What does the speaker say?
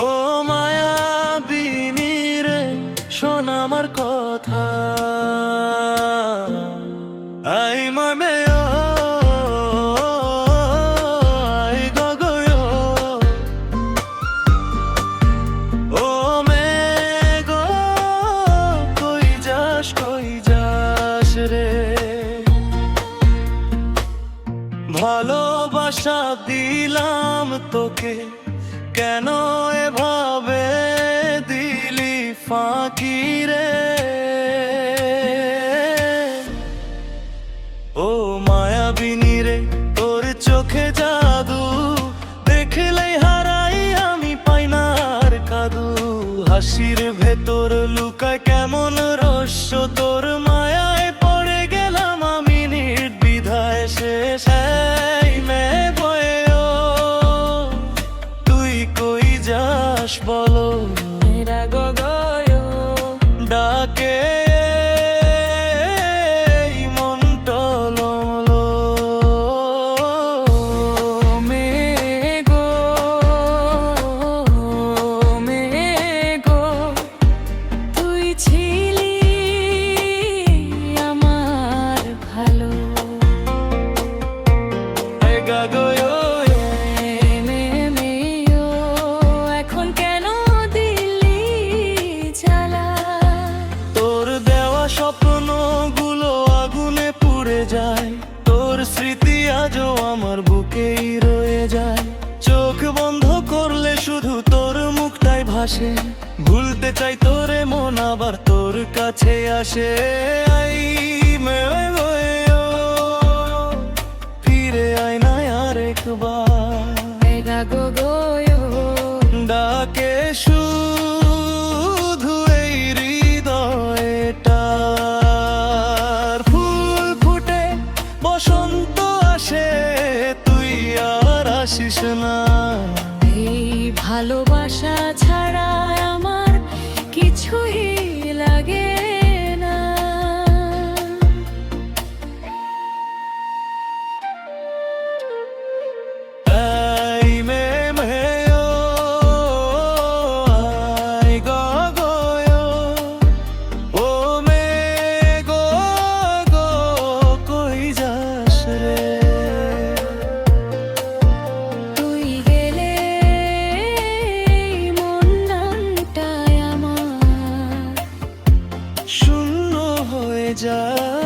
ও মায়াবিনী রে, শোন আমার কথা। আই মামে আই গগয় ও মে গো, কই যাস রে। ভালোবাসা দিলাম তোকে, কেন এভাবে দিলি ফাঁকি রে। ও মায়াবিনী রে, তোর চোখে জাদু, দেখলেই হারাই আমি পাই না আর কাদু। হাসির ভেতর লুকায় কেমন রহস্য, তোর মায়ায় পড়ে গেলাম আমি নির্দ্বিধায় শেষ। বলো মেরা গগয় ডাকে মন টলমলো। মেঘো মেঘো, তুই ছিলি আমার ভালো। গাগয় স্বপ্নগুলো আগুনে পুড়ে যায়, তোর স্মৃতি আজও আমার বুকেই রয়ে যায়। চোখ বন্ধ করলে শুধু তোর মুখটাই ভাসে, ভুলতে চাই তোরে মন আবার তোর কাছে আসে। আই মে গো, ফিরে আয় না আরেকবার। মেরা গগয় ডাকে শুধু এই হৃদয়টা। বসন্ত আসে, তুই আর আসিস না। এই ভালোবাসা ছাড়া আমার কিছুই লাগে না। আই মে ও আই গগয় ও মে গো গো, কই যাস রে। তুই গেলে মনটাই আমার শূন্য হয়ে যায়।